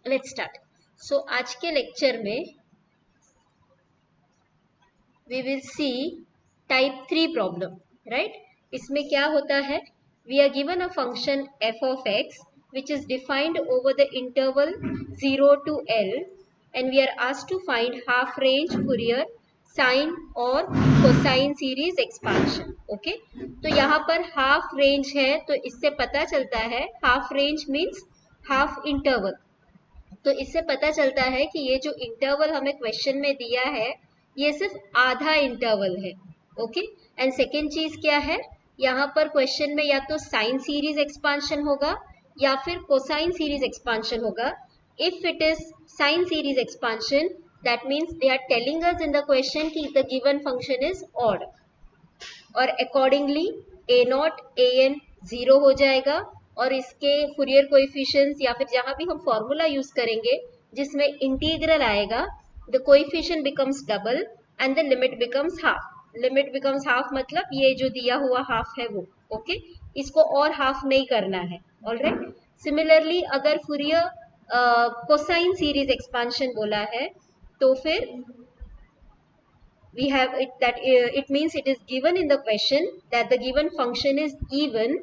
Let's start. सो आज के lecture में we will see type 3 problem, right. इसमें क्या होता है, we are given a function f of x which is defined over the interval 0 to L and we are asked to find half range Fourier sine और cosine series expansion. Okay, तो यहाँ पर half range है, तो इससे पता चलता है half range means half interval. तो इससे पता चलता है कि ये जो इंटरवल हमें क्वेश्चन में दिया है ये सिर्फ आधा इंटरवल है। ओके, एंड सेकेंड चीज क्या है, यहाँ पर क्वेश्चन में या तो साइन सीरीज एक्सपांशन होगा या फिर कोसाइन सीरीज एक्सपांशन होगा। If it is sine series expansion that means they are telling us in the question कि the given function is odd और accordingly a naught a n 0 हो जाएगा और इसके फुरियर कोएफिशिएंट्स या फिर जहां भी हम फॉर्मूला यूज करेंगे जिसमें इंटीग्रल आएगा, the coefficient becomes double and the limit becomes half. Limit becomes half मतलब ये जो दिया हुआ हाफ है वो, ओके, इसको और हाफ नहीं करना है। ऑलराइट, सिमिलरली अगर फुरियर कोसाइन सीरीज एक्सपांशन बोला है तो फिर we have it that it means it is given in the question that the given function is even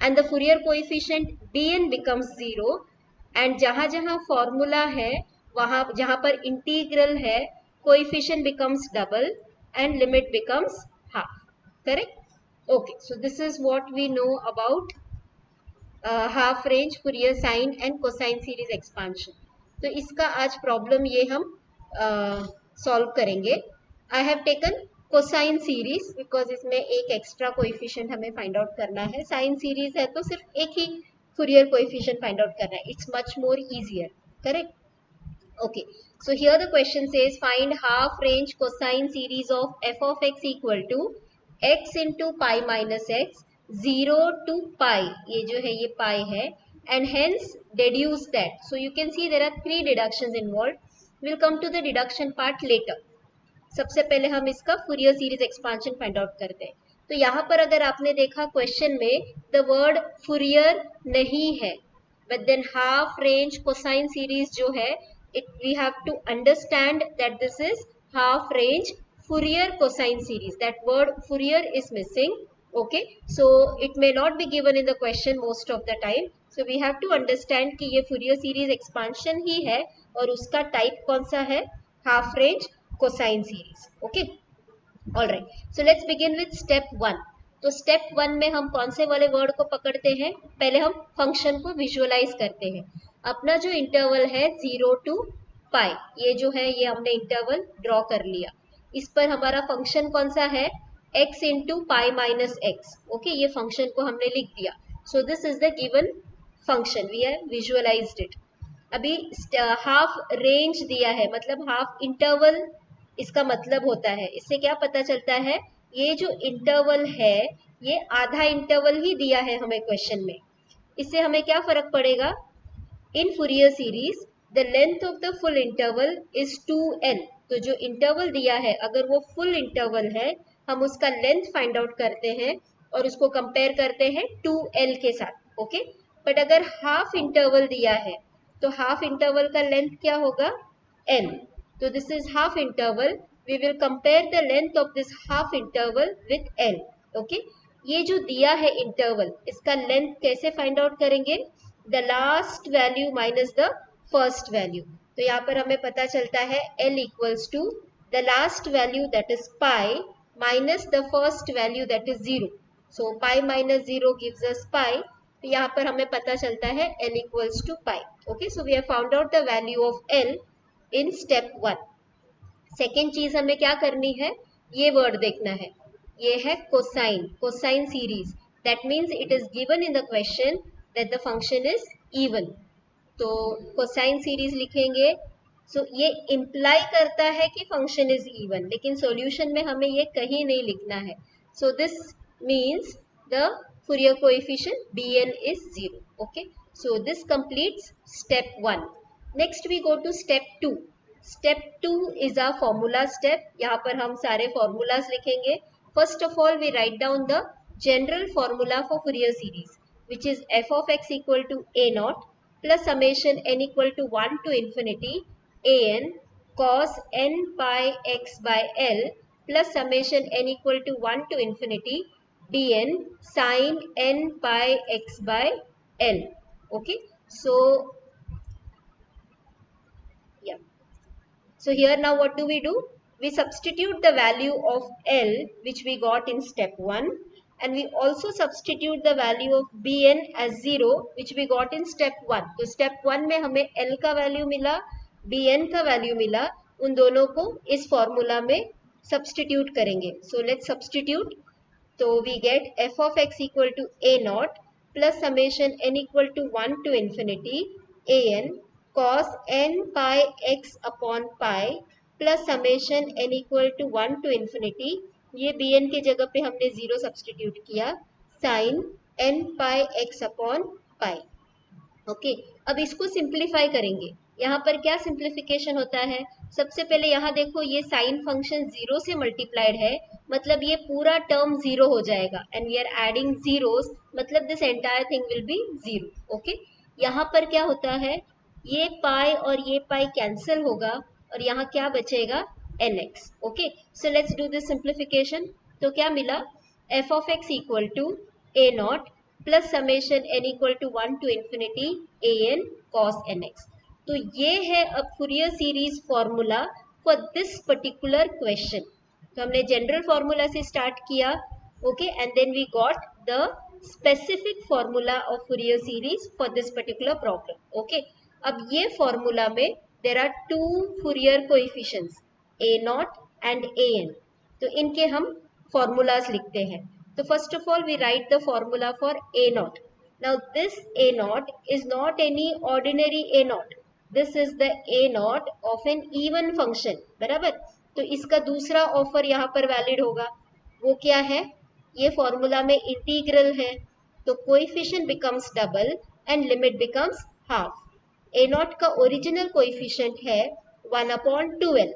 and the Fourier coefficient bn becomes 0 and जहां जहां formula है वहां जहां पर इंटीग्रल है coefficient becomes double and limit becomes half, correct? Okay, so this is what we know about half range Fourier sine and cosine series expansion. तो इसका आज प्रॉब्लम ये हम सॉल्व करेंगे। I have taken cosine series because इसमें एक extra coefficient हमें find out करना है। साइन सीरीज है तो सिर्फ एक ही फुरियर कोएफिशिएंट फाइंड आउट करना है। It's much more easier, correct? Okay, so here the question says find half range cosine series of f of x equal to x into pi minus x 0 to pi, ये जो है ये pi है, and hence deduce that. So you can see there are 3 deductions involved. We'll come to the deduction part later. सबसे पहले हम इसका Fourier series expansion find out करते हैं। तो यहाँ पर अगर आपने देखा क्वेश्चन में द वर्ड फुरियर नहीं है, but than half range cosine series जो है it we have to understand that this is half range Fourier cosine series. That word Fourier is missing. Okay, so it may not be given in the question most of the time. So we have to understand कि ये Fourier series expansion ही है और उसका type कौन सा है, half range cosine series. Okay, all right. So let's begin with step 1. तो step 1 में हम कौन से वाले वर्ड को पकड़ते हैं, पहले हम फंक्शन को विजुअलाइज करते हैं। अपना जो इंटरवल है 0 टू पाई, ये जो है ये हमने इंटरवल ड्रॉ कर लिया। इस पर हमारा फंक्शन कौन सा है, x into pi minus x. Okay, ये फंक्शन को हमने लिख दिया। So this is the given function, we have visualized it. अभी हाफ रेंज दिया है, मतलब हाफ इंटरवल इसका मतलब होता है। इससे क्या पता चलता है, ये जो इंटरवल है ये आधा इंटरवल ही दिया है हमें क्वेश्चन में। इससे हमें क्या फर्क पड़ेगा, in Fourier series the length of the full interval is 2l। तो जो इंटरवल दिया है अगर वो फुल इंटरवल है हम उसका लेंथ फाइंड आउट करते हैं और उसको कंपेयर करते हैं 2l के साथ। ओके, बट अगर हाफ इंटरवल दिया है तो हाफ इंटरवल का लेंथ क्या होगा, l। तो this is half interval, we will compare the length of this half interval with L. Okay, ये जो दिया है इंटरवल इसका लेंथ कैसे फाइंड आउट करेंगे, the last value minus the first value. तो यहाँ पर हमें पता चलता है L equals to the last value that is pi minus the first value that is 0। So pi minus 0 gives us pi. तो यहाँ पर हमें पता चलता है L equals to pi. Okay, so we have found out the value of L in step 1। Second चीज हमें क्या करनी है, ये वर्ड देखना है, ये है cosine, cosine series. That means it is given in the question that the function is even. तो कोसाइन सीरीज लिखेंगे, सो ये इम्प्लाई करता है कि फंक्शन इज इवन, लेकिन सॉल्यूशन में हमें ये कहीं नहीं लिखना है। So this means the Fourier coefficient bn is 0. Okay, so this completes step 1. Next we go to step 2. Step 2 is a formula step. यहाँ पर हम सारे formulas लिखेंगे। First of all we write down the general formula for Fourier series which is f of x equal to a naught plus summation n equal to 1 to infinity an cos n pi x by L plus summation n equal to 1 to infinity dn sin n pi x by L. Okay, so yeah, so here now what do? We substitute the value of L which we got in step 1, and we also substitute the value of Bn as 0 which we got in step 1. तो step 1 में हमें L का value मिला, Bn का value मिला, उन दोनों को इस फॉर्मूला में सब्सटीट्यूट करेंगे. So let's substitute. So we get f of x equal to a naught plus summation n equal to 1 to infinity an cos n pi x upon pi plus summation n equal to 1 to infinity, ये bn के जगह पे हमने 0 substitute किया, sin n pi x upon pi. Okay, अब इसको simplify करेंगे. यहाँ पर क्या सिंप्लीफिकेशन होता है? सबसे पहले यहाँ देखो, ये साइन फंक्शन 0 से मल्टीप्लाइड है, मतलब ये पूरा टर्म 0 हो जाएगा, and we are adding zeros, मतलब this entire thing will be 0. Okay, यहाँ पर क्या होता है, ये पाई और ये पाई कैंसिल होगा और यहाँ क्या बचेगा? nx. Okay, so let's do this simplification. तो क्या मिला? f of x equal to a naught plus summation n equal to 1 to infinity an cos nx. तो ये है अब Fourier series formula for this particular question. तो हमने general formula से स्टार्ट किया, okay, and then we got the specific formula of Fourier series for this particular problem. Okay, अब ये फॉर्मूला में there are two Fourier coefficients a naught and an. तो इनके हम फॉर्मूलाज लिखते हैं. So first of all we write the formula for a naught. Now this a naught is not any ordinary a naught. This is the a naught of an even function. बराबर? तो इसका दूसरा offer यहाँ पर valid होगा. वो क्या है? ये फॉर्मूला में इंटीग्रल है, तो coefficient becomes double and limit becomes half. a naught का ओरिजिनल कोएफिशिएंट है 1/2l,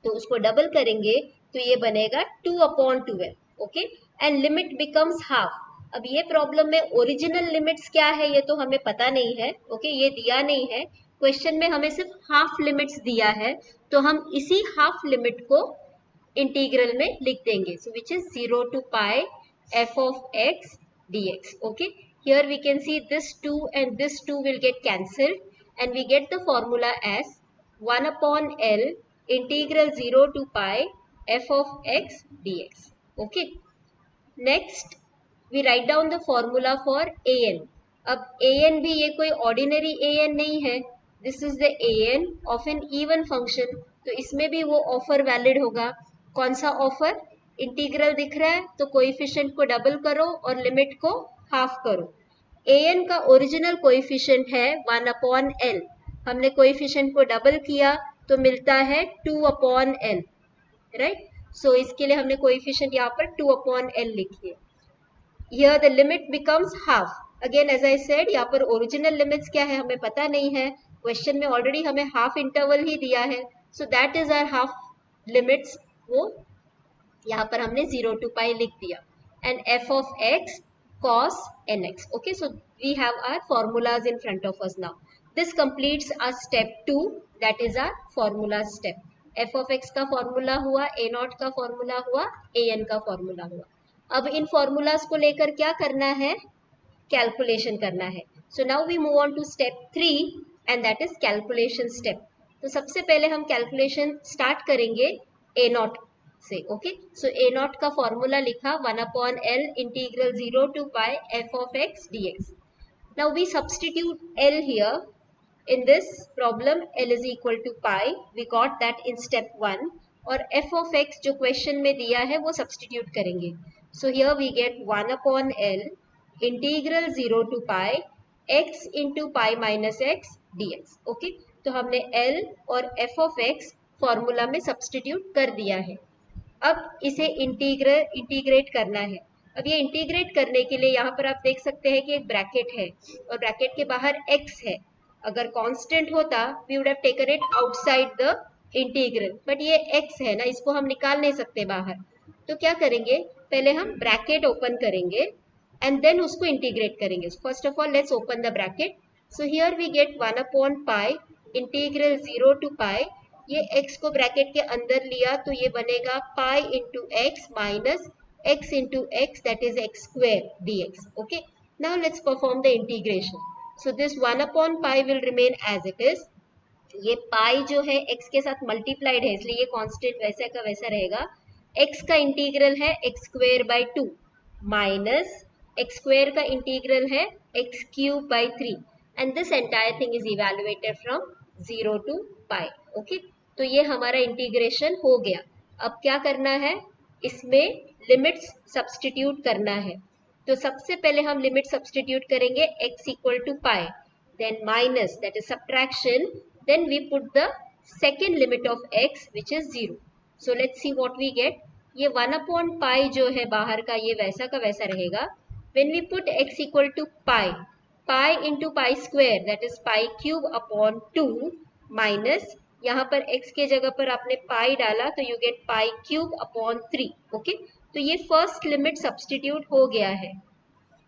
तो उसको डबल करेंगे तो ये बनेगा 2/12. Okay, and limit becomes half. अब ये प्रॉब्लम में ओरिजिनल लिमिट्स क्या है ये तो हमें पता नहीं है. ओके, ये दिया नहीं है क्वेश्चन में, हमें सिर्फ हाफ लिमिट्स दिया है, तो हम इसी हाफ लिमिट को इंटीग्रल में लिख देंगे. So which is 0 to pi f of x dx. Okay, here we can see this 2 and this 2 will get cancelled and we get the formula as 1/L integral 0 to pi f of x dx. Okay, next we write down the formula for an. अब an भी ये कोई ordinary an नहीं है, this is the an of an even function, तो इसमें भी वो ऑफर वैलिड होगा. कौन सा ऑफर? इंटीग्रल दिख रहा है तो कोएफिशिएंट को डबल करो और लिमिट को हाफ करो. an का ओरिजिनल कोएफिशिएंट है 1/L, हमने कोएफिशिएंट को डबल किया तो मिलता है 2/L, राइट? सो इसके लिए हमने कोएफिशिएंट यहाँ पर 2/L लिखी है. Here the limit becomes half. Again as I said, यहाँ पर ओरिजिनल लिमिट्स क्या है हमें पता नहीं है. क्वेश्चन में ऑलरेडी हमें हाफ इंटरवल ही दिया है, so that is our half limits. वो यहाँ पर हमने 0 to pi लिख दिया. And f of x cos nx. Okay, so we have our formulas in front of us now. This completes our step 2, that is our formula step. f of x का formula हुआ, a naught का formula हुआ, an का formula हुआ. अब इन formulas को लेकर क्या करना है? कैलकुलेशन करना है. So now we move on to step 3 and that is calculation step. तो सबसे पहले हम कैलकुलेशन स्टार्ट करेंगे a नॉट से. ओके, सो a नॉट का फॉर्मूला लिखा 1/L integral 0 to pi f of x dx. Now we substitute L here. In this problem L is equal to pi, we got that in step 1, और f of x जो question में दिया है वो substitute करेंगे. So here we get 1/L integral 0 to pi x into pi minus x dx. Okay, तो हमने L और f of x फॉर्मूला में सब्सटीट्यूट कर दिया है. अब इसे इंटीग्रेट करना है. अब ये इंटीग्रेट करने के लिए यहाँ पर आप देख सकते हैं कि एक ब्रैकेट है और ब्रैकेट के बाहर x है. अगर कांस्टेंट होता we would have taken it outside the integral, but ये x है ना, इसको हम निकाल नहीं सकते बाहर. तो क्या करेंगे? पहले हम ब्रैकेट ओपन करेंगे एंड देन उसको इंटीग्रेट करेंगे. First of all let's open the bracket. So here we get 1 upon pi integral 0 to pi, ये x को ब्रैकेट के अंदर लिया तो ये बनेगा pi into x minus x into x, that is x square dx. Okay, now let's perform the integration. So this 1 upon pi will remain as it is. ये पाई जो है x के साथ मल्टीप्लाइड है इसलिए ये कांस्टेंट वैसा का वैसा रहेगा. x का इंटीग्रल है x square by 2 minus x square का इंटीग्रल है x cube by 3 and this entire thing is evaluated from 0 to pi. Okay, तो ये हमारा इंटीग्रेशन हो गया. अब क्या करना है, इसमें लिमिट्स सब्स्टिट्यूट करना है. तो सबसे पहले हम लिमिट सब्स्टिट्यूट करेंगे x equal to pi, then minus, that is subtraction, then we put the second limit of x which is 0. So let's see what we get. ये 1 upon pi जो है बाहर का ये वैसा का वैसा रहेगा. When we put x equal to pi, pi into pi square, that is pi cube upon 2 minus यहाँ पर x के जगह पर आपने pi डाला तो you get pi cube upon 3. Okay, तो ये first limit substitute हो गया है.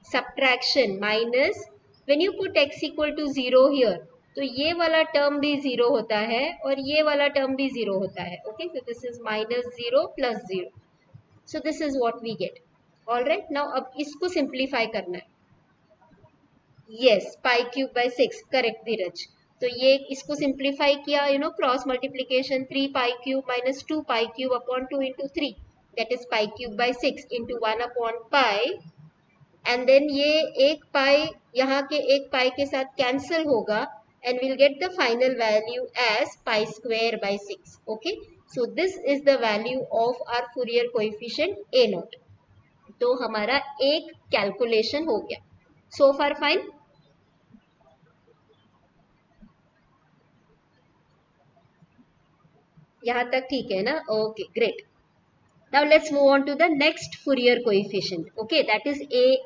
Subtraction minus when you put x equal to 0 here, तो ये वाला टर्म भी 0 होता है और ये वाला टर्म भी 0 होता है. Okay, so this is minus 0 plus 0. So this is what we get. All right, now अब इसको सिंप्लीफाई करना है. Yes, pi cube by 6, correct धीरज. तो ये इसको सिंप्लीफाई किया, cross multiplication 3 pi cube minus 2 pi cube upon 2 into 3, that is pi cube by 6 into 1 upon pi. And then ये एक पाई यहाँ के एक पाई के साथ कैंसिल होगा and will get the final value as pi square by 6. Okay, so this is the value of our Fourier coefficient a naught. तो हमारा एक कैलकुलेशन हो गया. So far fine. यहाँ तक ठीक है ना? Okay, great. Now let's move on to the next Fourier coefficient. Okay, that is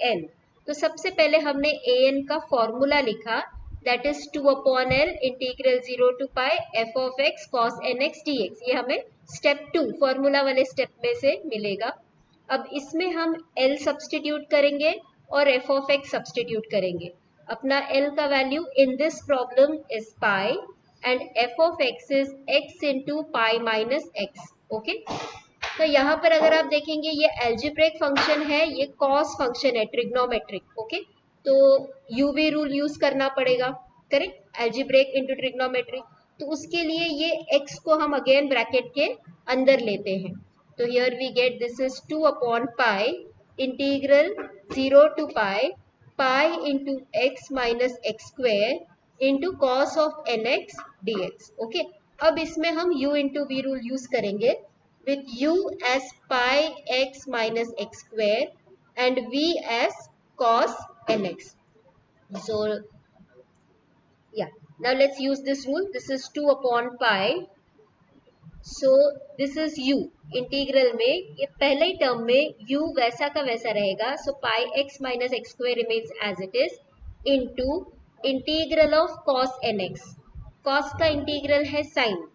an. तो सबसे पहले हमने an का फॉर्मूला लिखा, that is 2 upon l integral 0 to pi f of x cos nx dx. ये हमें स्टेप 2 फॉर्मूला वाले step में से मिलेगा. अब इसमें हम l सब्स्टिट्यूट करेंगे और f of x सब्स्टिट्यूट करेंगे. अपना l का value in this problem is pi and f of x is x into pi minus x. Okay, तो यहाँ पर अगर आप देखेंगे ये एल्जेब्रिक फंक्शन है, ये कॉस फंक्शन है, ट्रिग्नोमेट्रिक. ओके, तो यूवी रूल यूज करना पड़ेगा. Correct, algebraic into trigonometric. तो उसके लिए ये x को हम अगेन ब्रैकेट के अंदर लेते हैं. तो here we get this is 2 upon pi integral 0 to pi pi into x minus x square into cos of n x d x. Okay, अब इसमें हम u इंटू वी रूल यूज करेंगे with u as pi x minus x square and v as cos nx. So yeah, now let's use this rule. This is 2 upon pi. So this is u. Integral में ये पहले ही term में u वैसा का वैसा रहेगा. So pi x minus x square remains as it is into integral of cos nx. cos का integral है sin,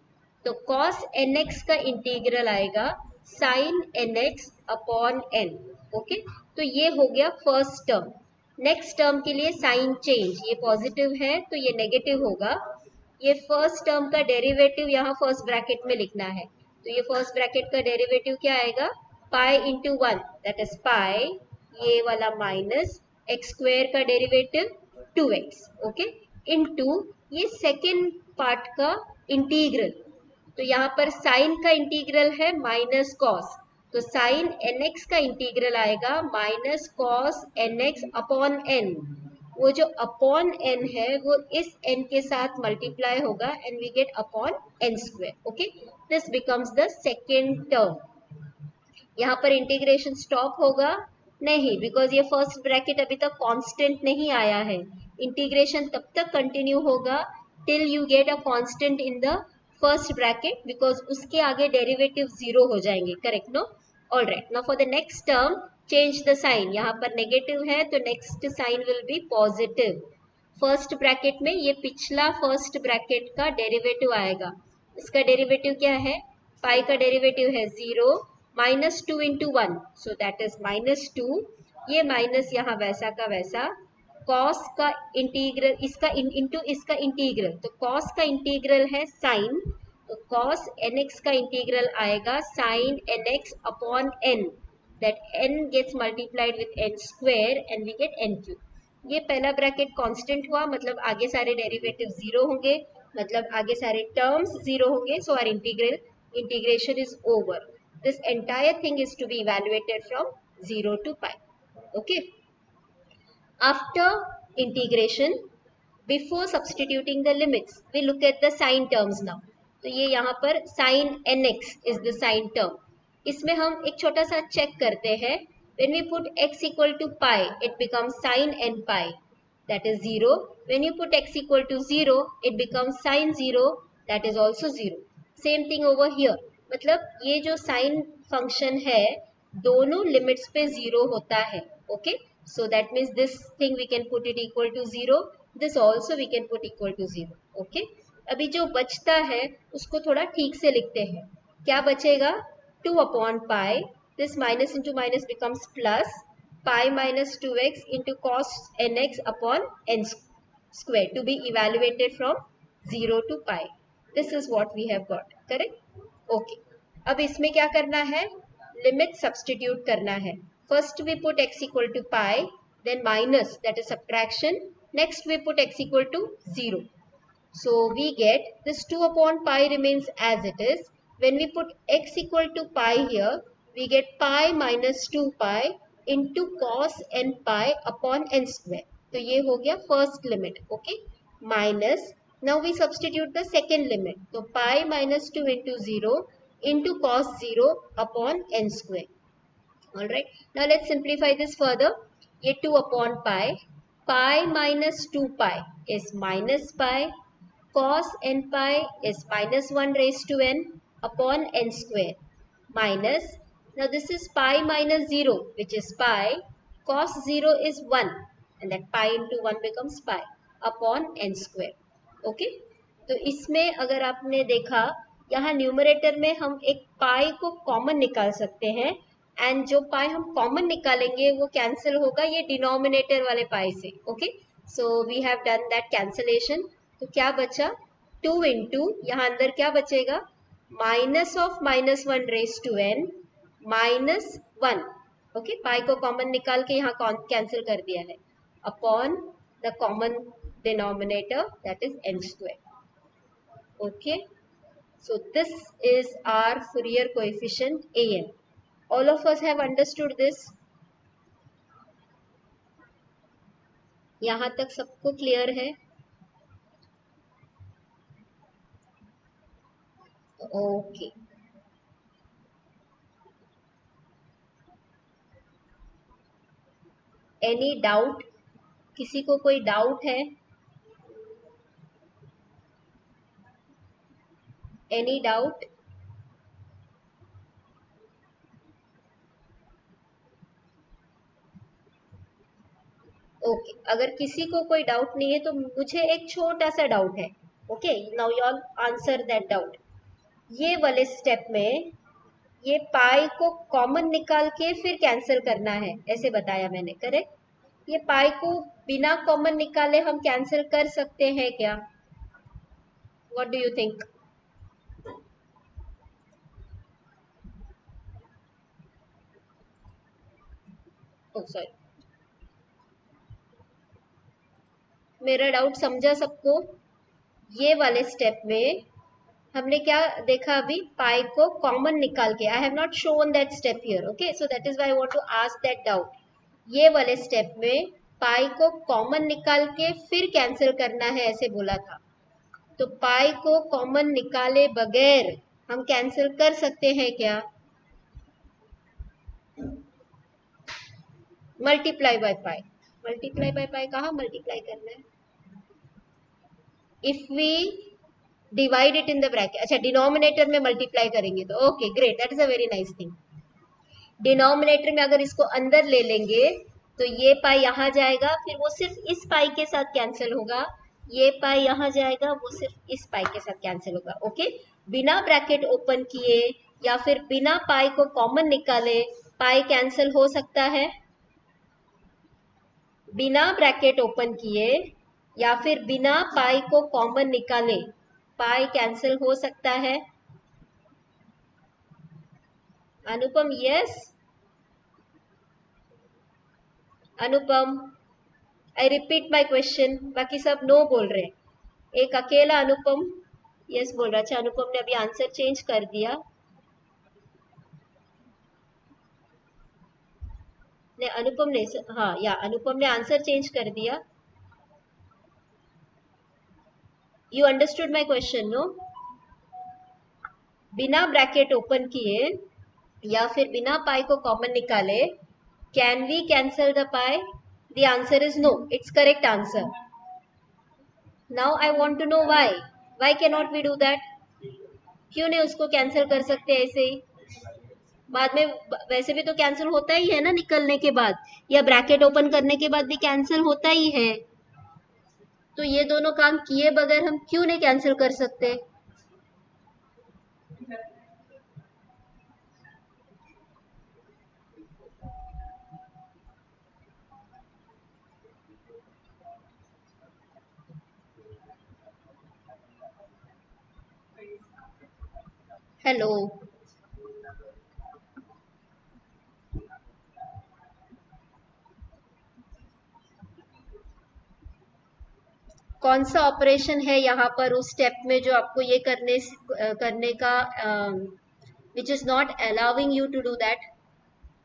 तो cos nx का इंटीग्रल आएगा sin nx upon n. Okay, तो ये हो गया फर्स्ट टर्म. नेक्स्ट टर्म के लिए साइन चेंज, ये पॉजिटिव है तो ये नेगेटिव होगा. ये फर्स्ट टर्म का डेरिवेटिव यहाँ फर्स्ट ब्रैकेट में लिखना है. तो ये फर्स्ट ब्रैकेट का डेरिवेटिव क्या आएगा, पाई इंटू 1, दैट इज पाई, ये वाला माइनस एक्स स्क्वेयर का डेरिवेटिव 2x. ओके, इंटू ये सेकेंड पार्ट का इंटीग्रल. तो यहाँ पर साइन का इंटीग्रल है माइनस कॉस, तो साइन nx का इंटीग्रल आएगा minus cos nx upon n. वो जो अपॉन n है वो इस n के साथ मल्टीप्लाई होगा and we get upon n square. Okay, this becomes the second term. यहाँ पर इंटीग्रेशन स्टॉप होगा नहीं, बिकॉज ये फर्स्ट ब्रैकेट अभी तक कांस्टेंट नहीं आया है. इंटीग्रेशन तब तक कंटिन्यू होगा till you get a constant in the first bracket, because उसके आगे डेरिवेटिव 0 हो जाएंगे. Correct, no? All right, now for the next term change the sign. यहाँ पर नेगेटिव है तो next sign will be positive. First bracket में ये पिछला फर्स्ट ब्रैकेट का डेरिवेटिव आएगा. इसका डेरिवेटिव क्या है, पाई का डेरिवेटिव है 0 minus 2 into 1, so that is minus 2. ये माइनस यहाँ वैसा का वैसा कॉस का इंटीग्रल इसका इनटू इसका इंटीग्रल, तो कॉस का इंटीग्रल है साइन, तो कॉस nx का इंटीग्रल आएगा sine nx upon n, that n gets multiplied with n square and we get n cube. ये पहला ब्रैकेट कांस्टेंट हुआ, मतलब आगे सारे डेरिवेटिव जीरो होंगे, मतलब आगे सारे टर्म्स जीरो होंगे, so our integration is over. This entire thing is to be evaluated from 0 to pi. Okay. After integration, before substituting the limits, we look at the sign terms now. तो ये यहाँ पर sin nx is the sign term. इसमें हम एक छोटा सा check करते हैं. When we put x equal to pi, it becomes sin n pi, that is 0. When you put x equal to 0, it becomes sin 0, that is also 0. Same thing over here. मतलब ये जो sin function है दोनों limits पे 0 होता है. Okay, so that means this thing we can put it equal to 0, this also we can put equal to 0. okay, अभी जो बचता है उसको थोड़ा ठीक से लिखते हैं. क्या बचेगा? 2 upon pi, this minus into minus becomes plus pi minus 2x into cos nx upon n square to be evaluated from 0 to pi. This is what we have got, correct? okay, अब इसमें क्या करना है? Limit substitute करना है. First we put x equal to pi, then minus, that is subtraction. Next we put x equal to 0. So we get this 2 upon pi remains as it is. When we put x equal to pi here, we get pi minus 2 pi into cos n pi upon n square. तो ये हो गया first limit, okay? Minus, now we substitute the second limit. तो pi minus 2 into 0 into cos 0 upon n square. Alright, now let's simplify this further. ये 2 upon pi, pi minus 2 pi is minus pi, cos n pi is minus 1 raised to n upon n square, minus, now this is pi minus 0 which is pi, cos 0 is 1 and that pi into 1 becomes pi upon n square. Okay, तो इसमें अगर आपने देखा यहाँ numerator में हम एक पाई को कॉमन निकाल सकते हैं, एंड जो पाई हम कॉमन निकालेंगे वो कैंसिल होगा ये डिनोमिनेटर वाले पाई से. Okay, so we have done that cancellation. तो क्या बचा? 2 इंटू यहाँ अंदर क्या बचेगा? Minus of minus 1 raise to n minus 1. Okay, pi को कॉमन निकाल के यहाँ कैंसिल कर दिया है upon the common denominator that is n square. Okay, so this is our Fourier coefficient an. All of us have understood this. यहाँ तक सबको क्लियर है? Okay, any doubt? किसी को कोई डाउट है? Any doubt? ओके, अगर किसी को कोई डाउट नहीं है तो मुझे एक छोटा सा डाउट है. Okay, now you all answer that doubt. ये वाले स्टेप में ये पाई को कॉमन निकाल के फिर कैंसिल करना है, ऐसे बताया मैंने, करेक्ट? ये पाई को बिना कॉमन निकाले हम कैंसिल कर सकते हैं क्या? What do you think? Oh sorry, मेरा डाउट समझा सबको? ये वाले स्टेप में हमने क्या देखा अभी? पाई को कॉमन निकाल के. I have not shown that step here. Okay, so that is why I want to ask that doubt. ये वाले स्टेप में पाई को कॉमन निकाल के फिर कैंसिल करना है ऐसे बोला था. तो पाई को कॉमन निकाले बगैर हम कैंसिल कर सकते हैं क्या? Multiply by pi. Multiply by pi कहाँ मल्टीप्लाई करना है? If we divide it in the bracket. अच्छा, डिनोमिनेटर में मल्टीप्लाई करेंगे तो okay great, that is a very nice thing. Denominator में अगर इसको अंदर ले लेंगे तो ये पाई यहाँ जाएगा, फिर वो सिर्फ इस पाई के साथ कैंसिल होगा. ये पाई यहाँ जाएगा, वो सिर्फ इस पाई के साथ कैंसिल होगा. ओके, बिना ब्रैकेट ओपन किए या फिर बिना पाई को कॉमन निकाले पाई कैंसिल हो सकता है? बिना ब्रैकेट ओपन किए या फिर बिना पाई को कॉमन निकाले पाई कैंसिल हो सकता है? Anupam yes? Anupam I repeat my question, बाकी सब नो बोल रहे हैं, एक अकेला अनुपम यस बोल रहा। अच्छा, अनुपम ने अभी आंसर चेंज कर दिया। ने अनुपम ने हाँ या अनुपम ने आंसर चेंज कर दिया। You understood my question no? बिना ब्रैकेट ओपन किए या फिर बिना पाई को कॉमन निकाले can we cancel the pi? The answer is no, it's correct answer. Now I want to know why can not we do that? क्यों नहीं उसको कैंसिल कर सकते ऐसे ही? बाद में वैसे भी तो कैंसिल होता ही है ना, निकलने के बाद या ब्रैकेट ओपन करने के बाद भी कैंसिल होता ही है। तो ये दोनों काम किए बगैर हम क्यों नहीं कैंसिल कर सकते? हेलो, कौन सा ऑपरेशन है यहाँ पर उस स्टेप में जो आपको ये करने का which is not allowing you to do that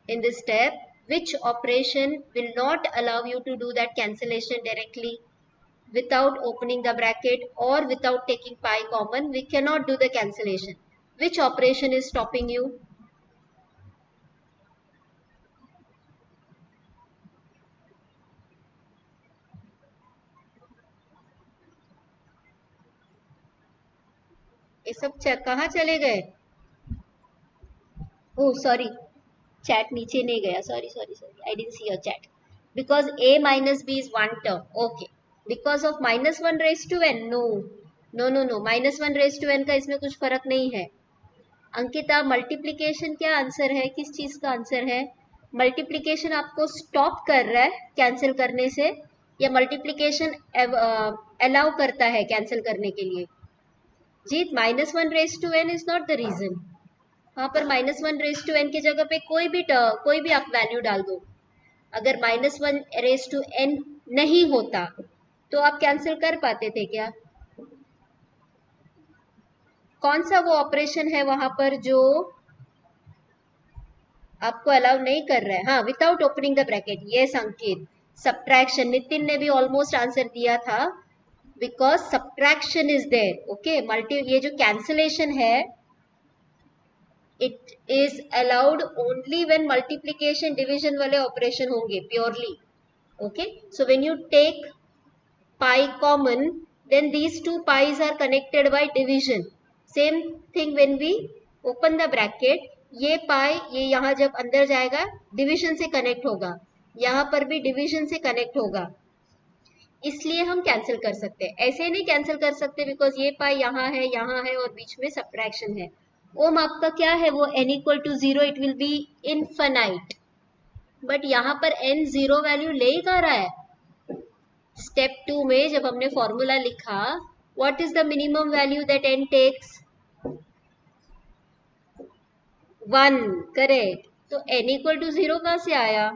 in this step? Which operation will not allow you to do that cancellation directly without opening the bracket or without taking pi common? We cannot do the cancellation. Which operation is stopping you? ये सब कहाँ चले गए? Oh sorry, chat नीचे नहीं गया, sorry, I didn't see your chat. Because a minus b is one term, okay. Because of minus 1 raised to n, no, minus 1 raised to n का इसमें कुछ फर्क नहीं है। अंकिता, मल्टीप्लीकेशन क्या आंसर है, किस चीज का आंसर है? मल्टीप्लीकेशन आपको स्टॉप कर रहा है कैंसिल करने से या मल्टीप्लीकेशन अलाउ करता है कैंसिल करने के लिए? Jeet, minus 1 raise to n is not the reason. वहां पर माइनस 1 रेस टू एन की जगह पे कोई भी आप वैल्यू डाल दो। अगर माइनस 1 रेस टू एन नहीं होता तो आप कैंसिल कर पाते थे क्या? कौन सा वो ऑपरेशन है वहां पर जो आपको अलाउ नहीं कर रहा है? हाँ, विदाउट ओपनिंग द ब्रैकेट, ये संकेत सब्ट्रैक्शन। नितिन ने भी ऑलमोस्ट आंसर दिया था, because subtraction is there. Okay, ये जो कैंसिलेशन है it is allowed only when multiplication division वाले ऑपरेशन होंगे purely. Okay, so when you take pi common then these two pi's are connected by division. Same thing when we open the bracket, ये pi ये यहाँ जब अंदर जाएगा division से connect होगा, यहाँ पर भी डिविजन से कनेक्ट होगा, इसलिए हम कैंसिल कर सकते हैं। ऐसे नहीं कैंसिल कर सकते बिकॉज ये पाई यहाँ है और बीच में सब्ट्रैक्शन है। ओम आपका क्या है वो n equal to 0, it will be infinite, but यहाँ पर n 0 वैल्यू ले ही कहाँ रहा है? स्टेप 2 में जब हमने फॉर्मूला लिखा, what is the minimum value that n takes? 1, correct. तो n इक्वल टू 0 कहाँ से आया?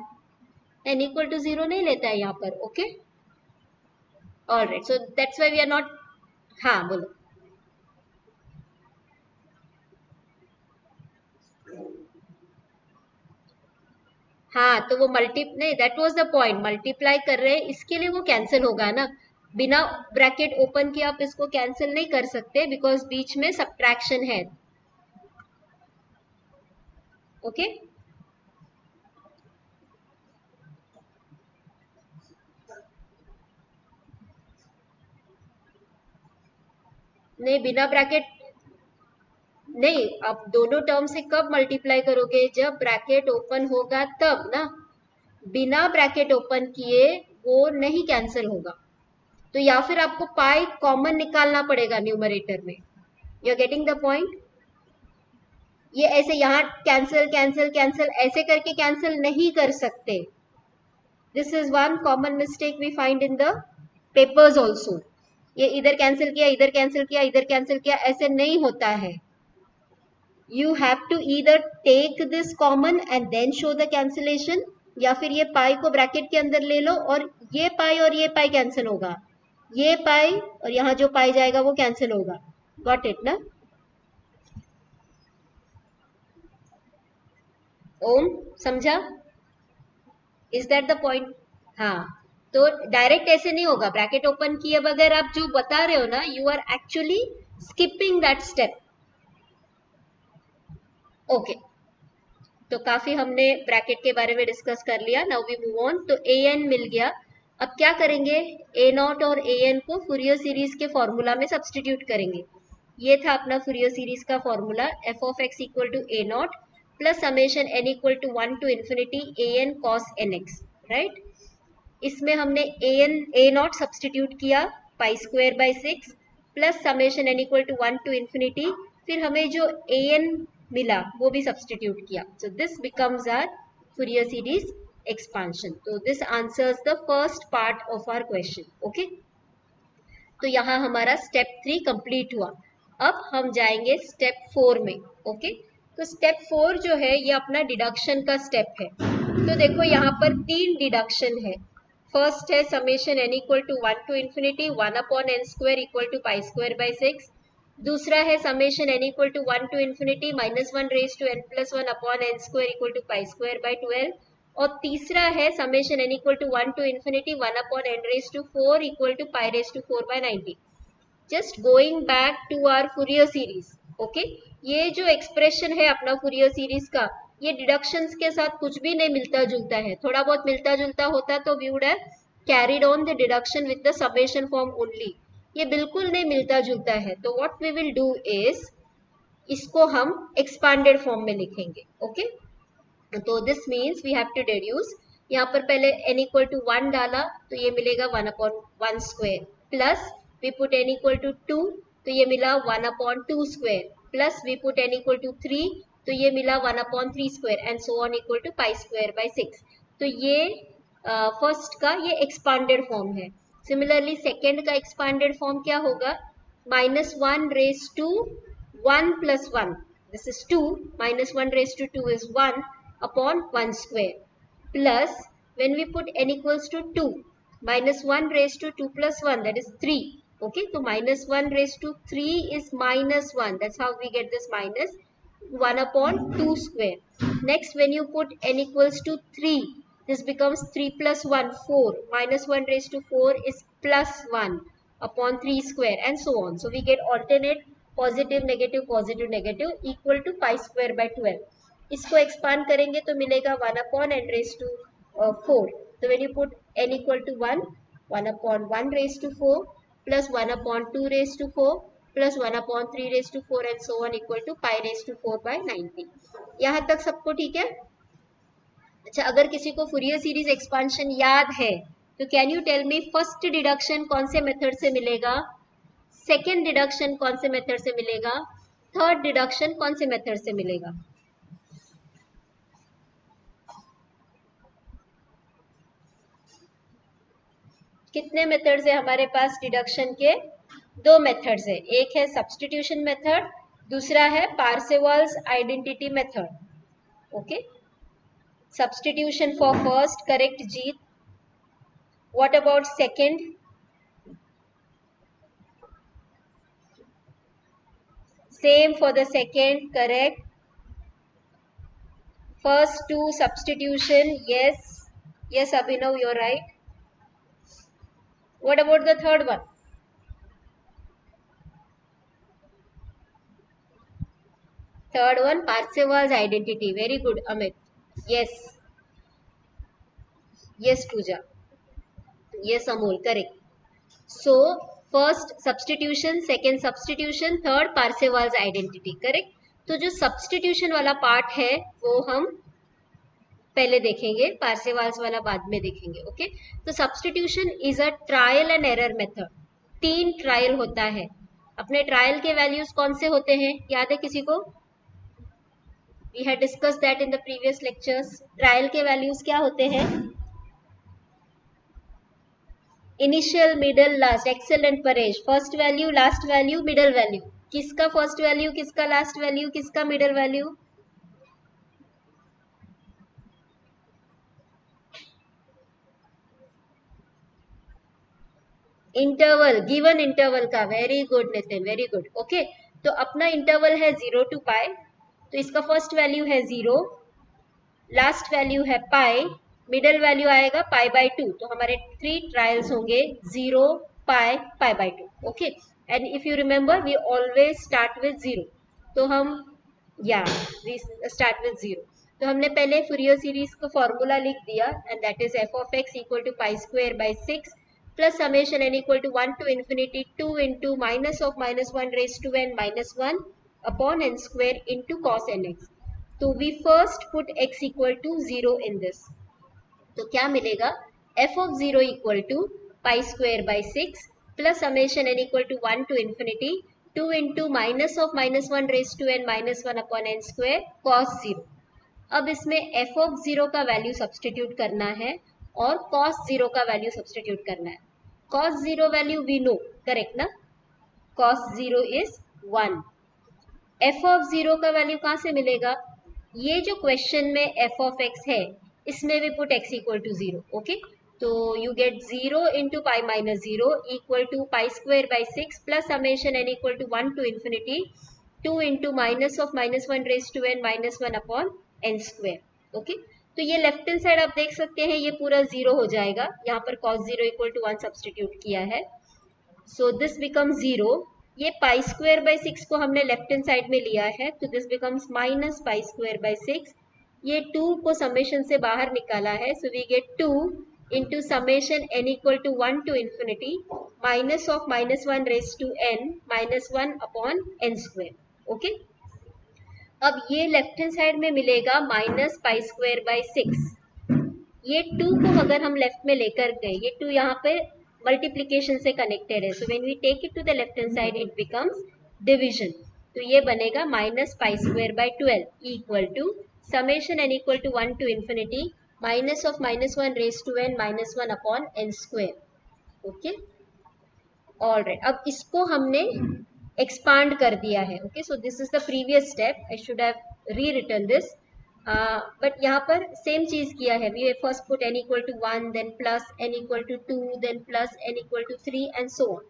n इक्वल टू 0 नहीं लेता है यहाँ पर। Okay, alright, so that's why we are not. हाँ बोलो। हाँ, तो वो नहीं, that was the point, multiply कर रहे हैं इसके लिए वो कैंसिल होगा ना। बिना ब्रैकेट ओपन किए आप इसको कैंसिल नहीं कर सकते बिकॉज बीच में सब्ट्रैक्शन है। ओके, नहीं बिना ब्रैकेट नहीं, आप दोनों टर्म से कब मल्टीप्लाई करोगे? जब ब्रैकेट ओपन होगा तब ना। बिना ब्रैकेट ओपन किए वो नहीं कैंसिल होगा, तो या फिर आपको पाई कॉमन निकालना पड़ेगा न्यूमरेटर में। You are getting the point? ये ऐसे यहाँ कैंसिल कैंसिल कैंसिल ऐसे करके कैंसिल नहीं कर सकते। This is one common mistake we find in the papers also. ये इधर कैंसिल किया, इधर कैंसिल किया, इधर कैंसिल किया, ऐसे नहीं होता है. You have to either take this common and then show the cancellation, या फिर ये पाई को ब्रैकेट के अंदर ले लो और ये पाई कैंसिल होगा, ये पाई और यहाँ जो पाई जाएगा वो कैंसिल होगा. गॉट इट ना? ओम, समझा? Is that the point? हाँ, तो डायरेक्ट ऐसे नहीं होगा. ब्रैकेट ओपन किए बगैर आप जो बता रहे हो ना, you are actually skipping that step. Okay, तो काफी हमने ब्रैकेट के बारे में डिस्कस कर लिया. Now we move on. तो ए एन मिल गया. अब क्या करेंगे? ए नॉट और ए एन को फूरियर सीरीज के फॉर्मूला में सब्सटीट्यूट करेंगे. ये था अपना फूरियर सीरीज का formula, f of x equal to a naught plus summation n equal to 1 to infinity a n cos n x. Right, इसमें हमने ए नॉट सब्सटीट्यूट किया pi square by 6 plus summation n equal to 1 to infinity, फिर हमें जो A N मिला वो भी substitute किया. So this becomes our Fourier series expansion. तो this answers the first part of our question. Okay, तो यहाँ हमारा स्टेप 3 कंप्लीट हुआ. अब हम जाएंगे स्टेप 4 में. ओके, तो स्टेप 4 जो है ये अपना डिडक्शन का स्टेप है. तो देखो यहाँ पर 3 डिडक्शन है. फर्स्ट है summation n equal to 1 to infinity 1 upon n square equal to pi square by 6. दूसरा है summation n equal to 1 to infinity -1 raise to n plus 1 upon n square equal to pi square by 12. और तीसरा है summation n equal to 1 to infinity 1 upon n raise to 4 equal to pi raise to 4 by 90. Just going back to our Fourier series. Okay, ये जो expression है अपना Fourier series का, ये deductions के साथ कुछ भी नहीं मिलता जुलता है. थोड़ा बहुत मिलता जुलता होता तो we would have carried on the deduction with the summation form only. ये बिल्कुल नहीं मिलता जुलता है. तो what we will do is, इसको हम एक्सपांडेड फॉर्म में लिखेंगे. ओके, तो this means we have to deduce. यहाँ पर पहले n इक्वल टू 1 डाला तो ये मिलेगा 1 upon 1 square plus we put n equal to 2 तो ये मिला 1 upon 2 square plus we put n equal to 3 तो ये मिला 1 upon 3 square and so on equal to pi square by 6. तो ये फर्स्ट का ये एक्सपांडेड फॉर्म है. सिमिलरली सेकेंड का एक्सपांडेड फॉर्म क्या होगा? -1 raise to 1 plus 1, this is 2, -1 raise to 2 is 1 upon 1 square plus when we put n equals to 2, -1 raised to 2 plus 1, that is 3. Okay, so -1 raised to 3 is -1. That's how we get this minus 1 upon 2 square. Next, when you put n equals to 3, this becomes 3 plus 1, 4. -1 raised to 4 is plus 1 upon 3 square and so on. So we get alternate positive, negative equal to pi square by 12. इसको expand करेंगे तो मिलेगा 1 upon n raise to 4. तो when you put n equal to 1, 1 upon 1 raise to 4 plus 1 upon 2 raise to 4 plus 1 upon 3 raise to 4 and so on equal to pi raise to 4 by 90. यहाँ तक सबको ठीक है? अच्छा, अगर किसी को फूरियर सीरीज एक्सपांशन याद है तो can you tell me first deduction कौन से मेथड से मिलेगा, सेकेंड डिडक्शन कौन से मेथड से मिलेगा, थर्ड डिडक्शन कौन से मेथड से मिलेगा? कितने मेथड्स है हमारे पास डिडक्शन के? 2 मेथड्स है. एक है सब्स्टिट्यूशन मेथड, दूसरा है Parseval's identity method. Okay, substitution for first, correct Jeet. What about second? Same for the second, correct. First 2 substitution, yes Abhinav, you're right. What about the third one? Third one, Parseval's identity. Very good, Amit. Yes Pooja. Yes Amol, correct. So first substitution, second substitution, third Parseval's identity, correct. तो जो substitution वाला part है वो हम पहले देखेंगे, पार्सेवाल्स वाला बाद में देखेंगे. ओके, तो substitution is a trial and error method. 3 trial होता है. अपने ट्रायल के वैल्यूज कौन से होते हैं, याद है किसी को? We had discussed that in the previous lectures. Trial के वैल्यूज क्या होते हैं? Initial, middle, last. Excellent Paresh. First value, last value, middle value. किसका फर्स्ट वैल्यू, किसका लास्ट वैल्यू, किसका middle value? Interval, given interval का. Very good Nitin, very good. Okay, तो अपना इंटरवल है 0 to पाई, तो इसका फर्स्ट वैल्यू है 0, लास्ट वैल्यू है पाई, मिडल वैल्यू आएगा पाई बाय 2. तो हमारे 3 ट्रायल्स होंगे 0, pi, pi by 2. Okay, and if you remember we always start with 0. तो हम या वी स्टार्ट विद 0. तो हमने पहले फूरियर सीरीज का फॉर्मूला लिख दिया, and that is f of x equal to pi square by 6 plus summation n equal to 1 to infinity 2 into minus of minus 1 raised to n minus 1 upon n square into cos nx. तो we first put x equal to 0 in this. तो क्या मिलेगा? f of 0 equal to pi square by 6 plus summation n equal to 1 to infinity 2 into minus of minus 1 raised to n minus 1 upon n square cos 0. अब इसमें f of 0 का value substitute करना है और cos 0 का value substitute करना है. cos 0 value we know, correct ना? cos 0 is 1. f ऑफ 0 का वैल्यू कहाँ से मिलेगा? ये जो क्वेश्चन में f ऑफ x है, इसमें भी put x equal to 0. Okay, तो you get 0 into pi minus 0 equal to pi square by 6 plus summation n equal to 1 to infinity 2 into minus of minus 1 raise to n minus 1 upon n square. Okay, तो ये left hand side आप देख सकते हैं, ये पूरा 0 हो जाएगा. यहाँ पर cos 0 इक्वल टू 1 सब्सटीट्यूट किया है, सो दिस बिकम 0. ये पाई स्क्वायर बाई 6 को हमने लेफ्ट हैंड साइड में लिया है, तो this becomes minus pi square by 6. ये 2 को समेशन से बाहर निकाला है, so we get 2 into summation n equal to 1 to infinity minus of minus 1 raise to n minus 1 upon n square. Okay, अब ये लेफ्ट हैंड साइड में मिलेगा माइनस पाई स्क्वायर बाई 6. ये 2 को अगर हम लेफ्ट में लेकर गए, ये 2 यहाँ पे मल्टीप्लीकेशन से कनेक्टेड है, so when we take it to the left hand side it becomes division. तो ये बनेगा minus pi square by 12 equal to summation n equal to 1 to infinity minus of minus 1 raise to n minus 1 upon n square. Okay, alright, अब इसको हमने expand कर दिया है. Okay, so this is the previous step. I should have rewritten this, but यहाँ पर same चीज किया है. We first put n equal to 1, then plus n equal to 2, then plus n equal to 3 and so on.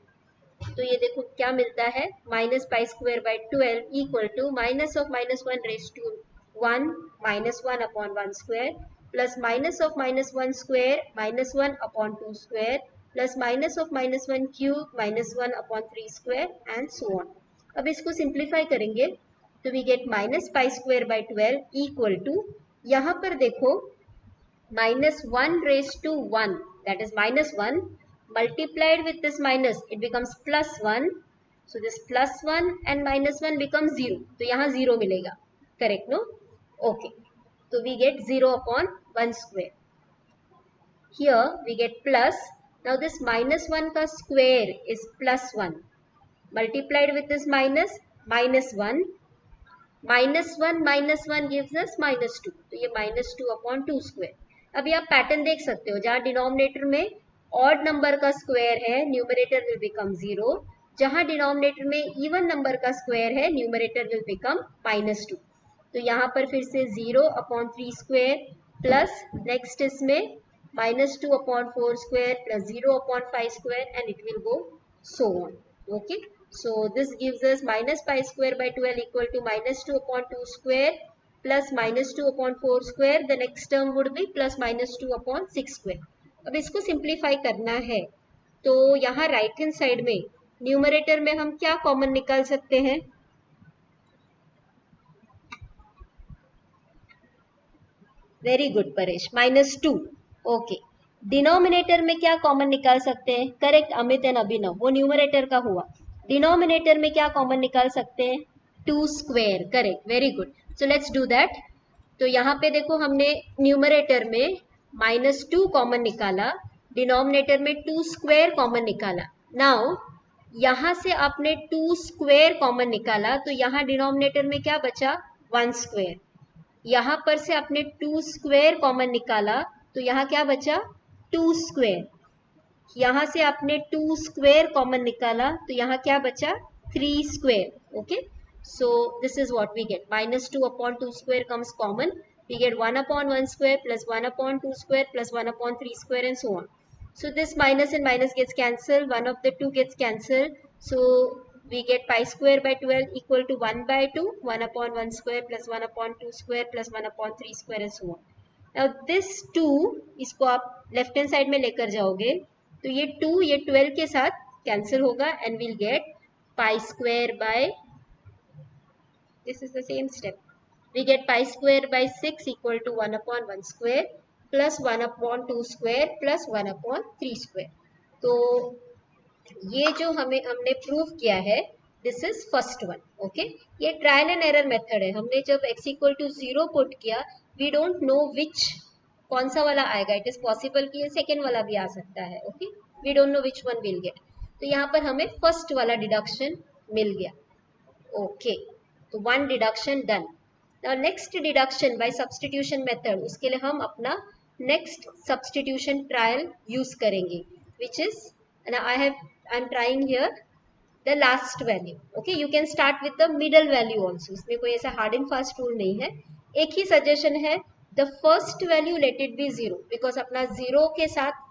तो ये देखो क्या मिलता है, minus pi square by 12 equal to minus of minus 1 raise to 1 minus 1 upon 1 square plus minus of minus 1 square minus 1 upon 2 square plus minus of minus 1 cube minus 1 upon 3 square and so on. अब इसको simplify करेंगे तो we get minus pi square by 12 equal to, यहाँ पर देखो minus 1 raise to 1, that is minus 1, multiplied with this minus it becomes plus 1, so this plus 1 and minus 1 becomes 0. तो यहाँ 0 मिलेगा, करेक्ट नो? ओके, तो we get 0 upon 1 square. Here we get plus. Now this minus 1 का square is plus 1 multiplied with this minus, minus 1, minus 1 gives us minus 2. तो ये minus 2 upon 2 square. अभी आप pattern देख सकते हो, जहाँ डिनोमिनेटर में ऑड नंबर का स्क्वायर है न्यूमरेटर विल बिकम 0, जहां डिनोमिनेटर में इवन नंबर का स्क्वायर है न्यूमरेटर विल बिकम माइनस 2. तो यहाँ पर फिर से 0 अपॉन 3 स्क्वायर प्लस नेक्स्ट इसमें minus 2 upon 4 square plus 0 upon 5 square and it will go so on. Okay, so this gives us minus pi square by 12 equal to minus 2 upon 2 square plus minus 2 upon 4 square. The next term would be plus minus 2 upon 6 square. अब इसको simplify करना है, तो यहाँ right hand side में numerator में हम क्या कॉमन निकाल सकते हैं? Very good Paresh, minus 2. Okay, denominator में क्या कॉमन निकाल सकते हैं? करेक्ट अमित एंड अभिनव, वो न्यूमरेटर का हुआ. डिनोमिनेटर में क्या कॉमन निकाल सकते हैं? 2 square, correct, very good. So let's do that. तो यहाँ पे देखो हमने न्यूमरेटर में माइनस 2 कॉमन निकाला, डिनोमिनेटर में 2 स्क्वायर कॉमन निकाला. नाउ यहाँ से आपने 2 स्क्वायर कॉमन निकाला, तो यहाँ डिनोमिनेटर में क्या बचा? 1 स्क्वायर. यहाँ पर से आपने 2 स्क्वायर कॉमन निकाला, तो यहाँ क्या बचा? 2 स्क्वायर. यहाँ से आपने 2 स्क्वायर कॉमन निकाला तो यहाँ क्या बचा 3 square. Okay, so this is what we get. Minus 2 upon 2 square comes common. We get 1 upon 1 square plus 1 upon 2 square plus 1 upon 3 square and so on. So this minus and minus gets cancelled. One of the two gets cancelled. So we get pi square by 12 equal to 1 by 2. 1 upon 1 square plus 1 upon 2 square plus 1 upon 3 square and so on. Now this 2 इसको आप left hand side में लेकर जाओगे तो ये 2 ये 12 के साथ कैंसिल होगा and will gate pi square bye, this is the same step, we get pi square by 6 equal to 1 upon 1 square plus 1 upon 2 square plus 1 upon 3 square. तो ये जो हमने प्रूव किया है this is first one. Okay, ये trial and error method है. हमने जब x इक्वल टू 0 पुट किया वी डोंट नो विच कौन सा वाला आएगा. इट इज पॉसिबल कि ये सेकेंड वाला भी आ सकता है. Okay, we don't know which one will get. तो यहाँ पर हमें फर्स्ट वाला डिडक्शन मिल गया. ओके, तो one deduction done. Now next deduction by substitution method, उसके लिए हम अपना नेक्स्ट सब्स्टिट्यूशन ट्रायल यूज करेंगे which is, now I'm trying here the last value. Okay, you can start with the middle value also. इसमें कोई ऐसा hard and fast rule नहीं है. एक ही suggestion है, the first value let it be 0 because अपना 0 के साथ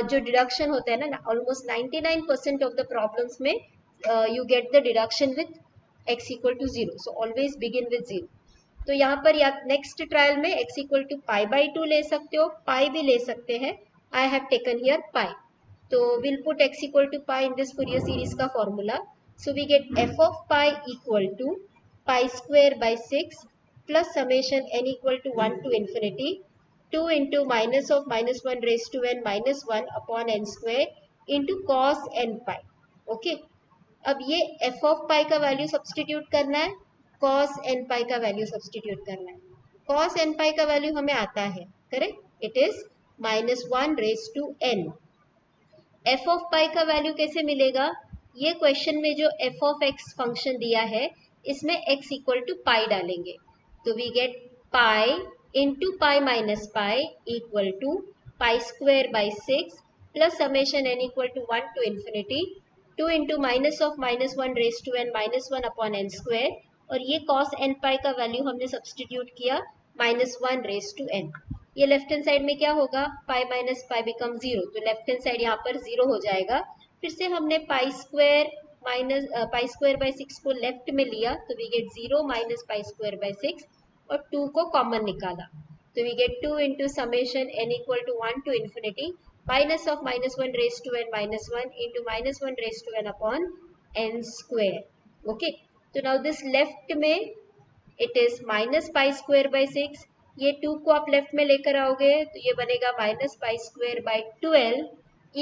जो deduction होता है ना almost 99% of the problems में you get the deduction with x equal to 0. So always begin with 0. तो यहाँ पर या नेक्स्ट ट्रायल में x equal to pi by 2 ले सकते हो, पाई भी ले सकते हैं. I have taken here pi. तो will put x equal to pi in this Fourier series का formula. So we get f of pi equal to pi square by 6 plus summation n equal to 1 to infinity 2 into minus of minus 1 raise to n minus 1 upon n square into cos n pi. Okay, अब ये f of pi का value substitute करना है, cos n पाई का value substitute करना है. cos n पाई का value हमें आता है, correct, it is minus 1 raise to n. f of pi का वैल्यू कैसे मिलेगा? ये क्वेश्चन में जो f ऑफ x फंक्शन दिया है इसमें x इक्वल टू पाई डालेंगे तो we get pi into pi minus pi equal to pi square by 6 plus summation n equal to 1 to infinity 2 into minus of minus 1 raise to n minus 1 upon n square. और ये cos n पाई का value हमने substitute किया minus 1 raise to n. ये left hand side में क्या होगा, पाई minus पाई become 0. तो लेफ्ट हैंड साइड यहाँ पर 0 हो जाएगा. फिर से हमने पाई स्क्वायर बाई 6 को लेफ्ट में लिया तो we get 0 minus pi square by 6 और 2 को कॉमन निकाला तो we get 2 into summation n equal to 1 to infinity minus of minus 1 raise to n minus 1 into minus 1 raise to n upon n square. Okay, तो now this left में it is minus pi square by 6. ये 2 को आप left में लेकर आओगे तो ये बनेगा minus pi square by 12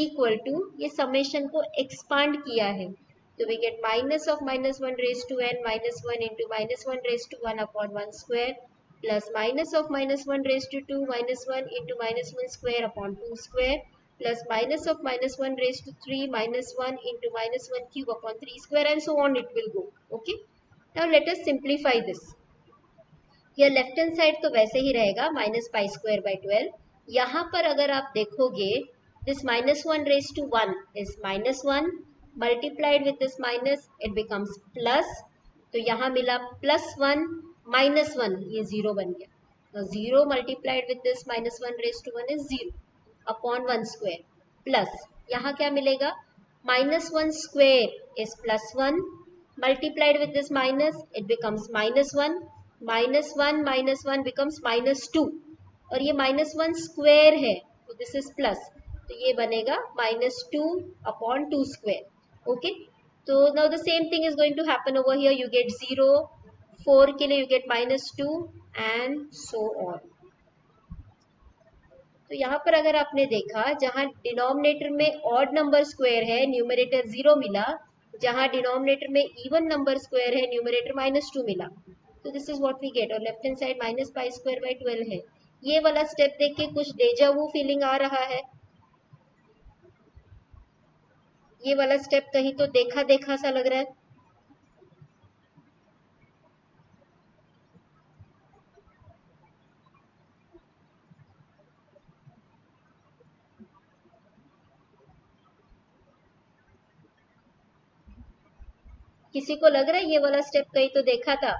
equal to, ये समेशन को एक्सपांड किया है तो we get minus of minus 1 raise to n minus 1 into minus 1 raise to 1 upon 1 square plus minus of minus 1 raise to 2 minus 1 into minus 1 square upon 2 square plus minus of minus 1 raise to 3 minus 1 into minus 1 cube upon 3 square and so on it will go. Okay, now let us simplify this. यह left hand side तो वैसे ही रहेगा minus pi square by 12. यहाँ पर अगर आप देखोगे this minus 1 raise to 1 is minus 1 multiplied with this minus it becomes plus. तो यहाँ मिला प्लस 1 माइनस 1, ये 0 बन गया. तो 0 multiplied with this minus 1 raise to 1 is 0 upon 1 square plus यहाँ क्या मिलेगा minus 1 square is plus 1 multiplied with this minus it becomes minus 1 becomes minus 2 और ये minus 1 square है तो this is plus तो ये बनेगा minus 2 upon 2 square. okay, so now the same thing is going to happen over here. You get 0, 4 के लिए you get minus 2 and so on. तो यहाँ पर अगर आपने देखा जहाँ डिनोमिनेटर में ऑड नंबर स्क्वायर है न्यूमरेटर 0 मिला, जहाँ डिनोमिनेटर में इवन नंबर स्क्वायर है न्यूमरेटर माइनस 2 मिला. तो this is what we get. और left hand side minus pi square by 12 है. ये वाला स्टेप देख के कुछ डेजा वू फीलिंग आ रहा है. ये वाला स्टेप कहीं तो देखा देखा सा लग रहा है. किसी को लग रहा है ये वाला स्टेप कहीं तो देखा था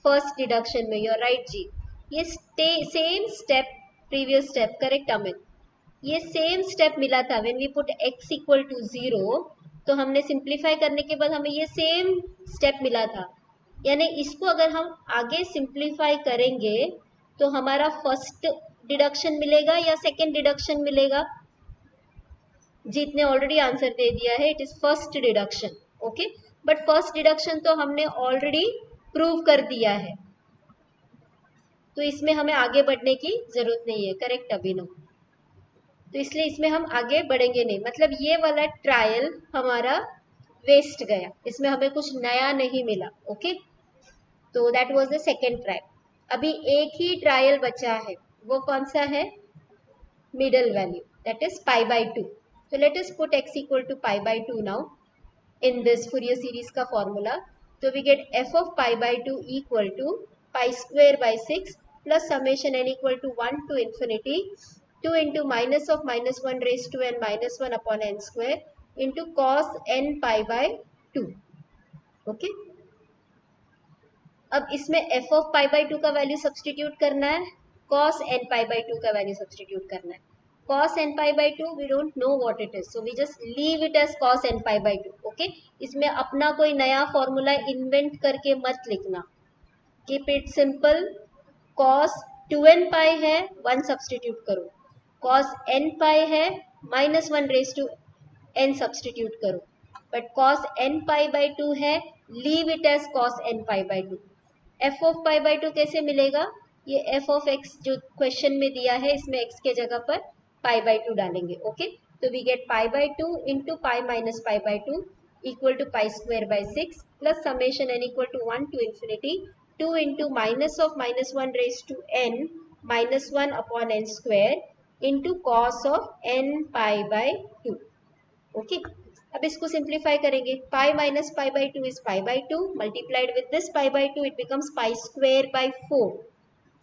फर्स्ट डिडक्शन में? यूर राइट जी, ये same step, previous step, correct Amit, ये सेम स्टेप मिला था when we put x equal to 0, तो हमने सिंप्लीफाई करने के बाद हमें ये सेम स्टेप मिला था। यानी इसको अगर हम आगे सिंप्लीफाई करेंगे तो हमारा फर्स्ट डिडक्शन मिलेगा या सेकेंड डिडक्शन मिलेगा? जीत ने ऑलरेडी आंसर दे दिया है, it is first deduction. Okay, but first deduction तो हमने ऑलरेडी प्रूव कर दिया है, तो इसमें हमें आगे बढ़ने की जरूरत नहीं है, करेक्ट अभिनव। तो इसलिए इसमें हम आगे बढ़ेंगे नहीं, मतलब ये वाला ट्रायल हमारा वेस्ट गया, इसमें हमें कुछ नया नहीं मिला। ओके, तो that was the second trial. अभी एक ही ट्रायल बचा है, वो कौन सा है? Middle value, that is pi by 2। तो let us put x equal to pi by 2 now in this Fourier series का फॉर्मूला। तो we get f of pi by 2 equal to pi square by 6 plus summation n equal to 1 to infinity 2 into minus of minus 1 raised to n minus 1 upon n square into cos n pi by 2। Okay, अब इसमें f of pi by 2 का value substitute करना है, cos n pi by 2 का value substitute करना है। cos n pi by 2 we don't know what it is, so we just leave it as cos n pi by 2। Okay, इसमें अपना कोई नया फॉर्मूला इन्वेंट करके मत लिखना, keep it simple. cos 2n pi है, 1 सब्सटीट्यूट करो, cos n pi है, minus 1 raise to n substitute करो, but cos n pi by 2 है, leave it as cos n pi by 2। f of pi by 2 कैसे मिलेगा? ये f of x जो question में दिया है, इसमें x के जगह पर pi by 2 डालेंगे। ओके, तो we get pi by 2 into pi minus pi by 2 equal to pi square by 6 plus summation n equal to 1 to infinity 2 into minus of minus 1 raise to n minus 1 upon n square into cos of n pi by 2। Okay, अब इसको simplify करेंगे, pi minus pi by 2 is pi by 2 multiplied with this pi by 2 it becomes pi square by 4।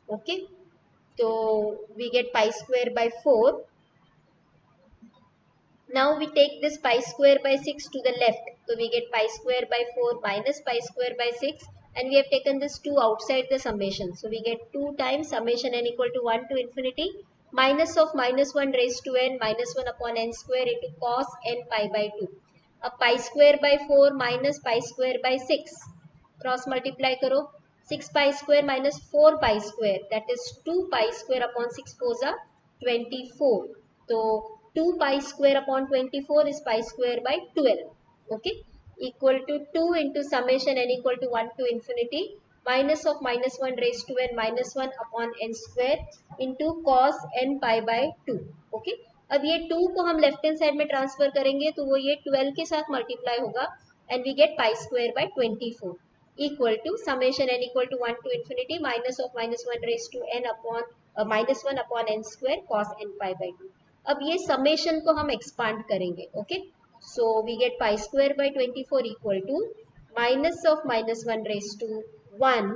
Okay, तो we get pi square by 4। Now we take this pi square by 6 to the left, so we get pi square by 4 minus pi square by 6, and we have taken this 2 outside the summation, so we get 2 times summation n equal to 1 to infinity minus of minus 1 raised to n minus 1 upon n square into cos n pi by 2। अब pi square by 4 minus pi square by 6 cross multiply करो, 6 pi square minus 4 pi square that is 2 pi square upon 6 4 24, तो 2 pi square upon 24 is pi square by 12। okay, equal to 2 into summation n equal to 1 to infinity minus of minus 1 raised to n minus 1 upon n square into cos n pi by 2। okay, अब ये 2 को हम left hand side में transfer करेंगे तो वो ये 12 के साथ मल्टीप्लाई होगा and we get pi square by 24 equal to summation n equal to 1 to infinity minus of minus 1 raise to n upon minus 1 upon n square cos n pi by 2। अब ये summation को हम expand करेंगे। Okay, so we get pi square by 24 equal to minus of minus 1 raise to 1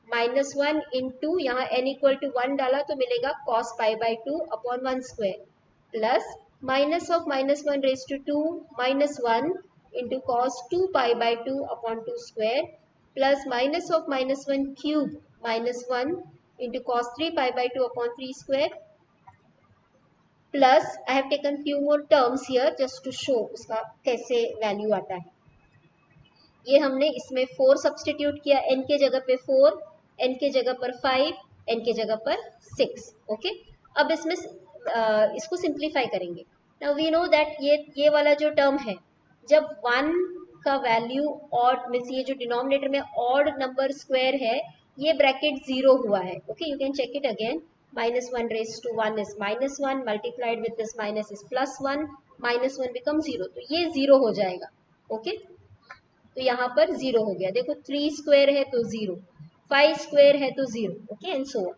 minus 1 into यहाँ n equal to 1 डाला तो मिलेगा cos pi by 2 upon 1 square plus minus of minus 1 raise to 2 minus 1 into cos 2 pi by 2 upon 2 square plus minus of minus 1 cube minus 1 into cos 3 pi by 2 upon 3 square plus I have taken few more terms here just to show उसका कैसे value आता है। ये हमने इसमें 4 substitute किया, n के जगह पे 4, n के जगह पर 5, n के जगह पर 6। ओके, अब इसमें इसको सिंप्लीफाई करेंगे। नाउ वी नो दैट ये वाला जो टर्म है, जब 1 का वैल्यू ऑड मीन्स ये जो डिनोमिनेटर में ऑड नंबर स्क्वायर है ये ब्रैकेट 0 हुआ है। Okay, you can check it again, minus 1 raised to 1 is minus 1 multiplied with this minus is plus 1 minus 1 become 0, तो ये 0 हो जाएगा। ओके, तो यहाँ पर 0 हो गया। देखो 3 स्क्वायर है तो 0, 5 स्क्वायर है तो 0। Okay, and so on.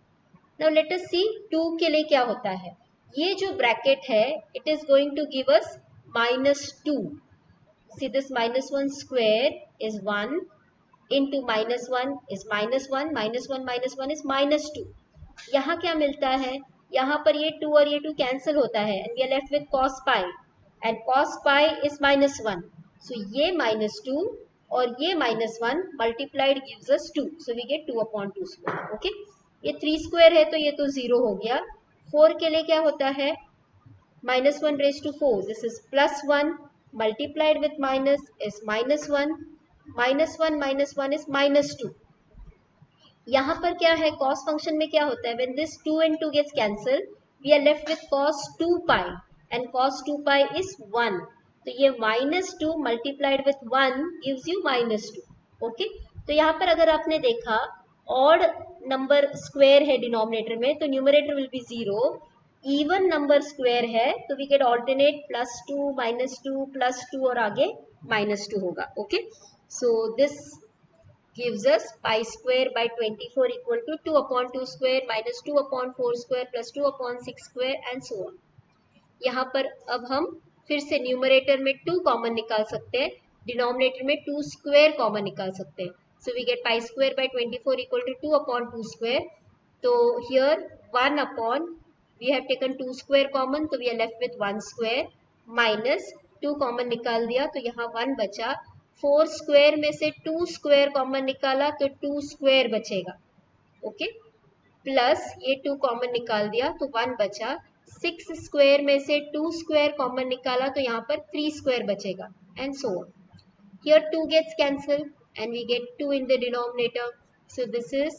Now let us see 2 के लिए क्या होता है। ये जो ब्रैकेट है it is going to give us -2। See this -1 square is 1 into -1 is -1 -1 -1 is -2। यहाँ क्या मिलता है, यहाँ पर ये 2 और ये 2 कैंसिल होता है and we are left with cos pi and cos pi is -1, So ये -2 और ये -1 multiplied gives us 2. So we get 2 upon 2 square. Okay. ये 3 square है तो ये तो 0 हो गया. 4 के लिए क्या होता है? -1 raised to 4. This is +1 multiplied with minus is -1. -1 minus 1 is -2. यहाँ पर क्या है? cos फंक्शन में क्या होता है? When this 2 and 2 gets cancelled, we are left with cos 2 pi and cos 2 pi is 1. तो ये -2 multiplied with 1 gives you -2. Okay? तो यहाँ पर अगर आपने देखा odd नंबर स्क्वायर है डिनोमिनेटर में तो numerator will be 0. Even number square है तो वी गेट ऑल्टरनेट +2 -2 +2 और आगे -2 होगा. Okay. So this gives us pi square by 24 equal to 2 upon 2 square minus 2 upon 4 square plus 2 upon 6 square and so on. यहाँ पर अब हम फिर से न्यूमरेटर में 2 कॉमन निकाल सकते हैं, डिनोमिनेटर में 2 स्क्वायर कॉमन निकाल सकते हैं. So we get pi square by 24 equal to 2 upon 2 square. तो here 1 upon we have taken 2 square common तो we are left with 1 square minus 2 common निकाल दिया तो यहाँ 1 बचा. 4 स्क्वायर में से 2 स्क्वायर कॉमन निकाला तो 2 स्क्वायर बचेगा. ओके. प्लस ये 2 कॉमन निकाल दिया तो 1 बचा. 6 स्क्वायर में से 2 स्क्वायर कॉमन निकाला तो यहाँ पर 3 स्क्वायर बचेगा and so on. Here 2 gets cancel and we get 2 in the denominator. So this is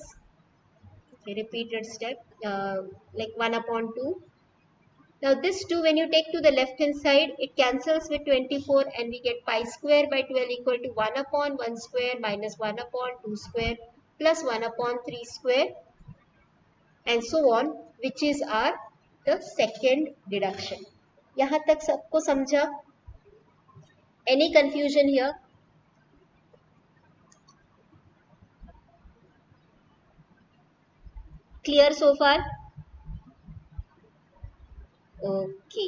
a repeated step like 1 upon 2. Now this 2 when you take to the left hand side it cancels with 24 and we get pi square by 12 equal to 1 upon 1 square minus 1 upon 2 square plus 1 upon 3 square and so on, which is our the second deduction. यहाँ तक सबको समझा? Any confusion here? Clear so far? Okay.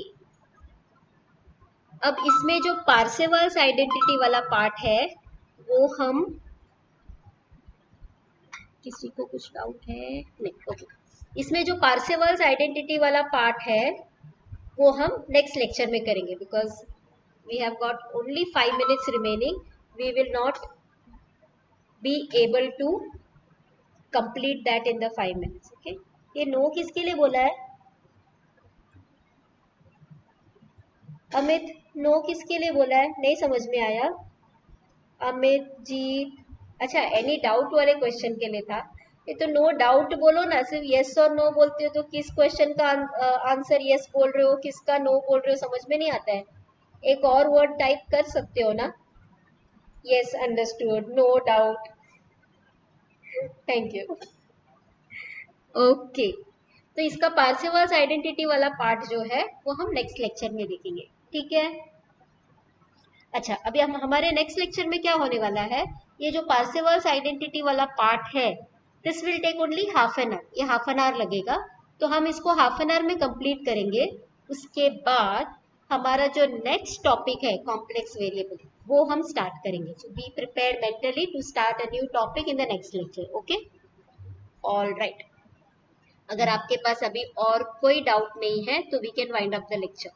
अब इसमें जो Parseval's identity वाला part है वो हम, किसी को कुछ डाउट है? नहीं. ओके. इसमें जो पार्सेवल्स आइडेंटिटी वाला पार्ट है वो हम नेक्स्ट लेक्चर में करेंगे because we have got only 5 minutes remaining. We will not be able to complete that in the 5 minutes. Okay. ये नो किसके लिए बोला है? अमित, नो किसके लिए बोला है? नहीं समझ में आया. अमित जी. अच्छा, एनी डाउट वाले क्वेश्चन के लिए था. ये तो नो डाउट बोलो ना, सिर्फ यस और नो बोलते हो तो किस क्वेश्चन का आंसर यस बोल रहे हो, किसका नो बोल रहे हो, समझ में नहीं आता है. एक और वर्ड टाइप कर सकते हो ना. Yes, understood, no doubt. Thank you. Okay. तो इसका पार्सेवल्स आइडेंटिटी वाला पार्ट जो है वो हम नेक्स्ट लेक्चर में देखेंगे. ठीक है. अच्छा, अभी हम हमारे नेक्स्ट लेक्चर में क्या होने वाला है, ये जो पार्सेवल्स आइडेंटिटी वाला पार्ट है this will take only half an hour. ये हाफ एन आवर लगेगा तो हम इसको हाफ एन आवर में कंप्लीट करेंगे. उसके बाद हमारा जो नेक्स्ट टॉपिक है कॉम्प्लेक्स वेरिएबल वो हम स्टार्ट करेंगे. So be prepared mentally to start a new topic in the next lecture. Okay. All right. अगर आपके पास अभी और कोई डाउट नहीं है तो we can wind up the lecture.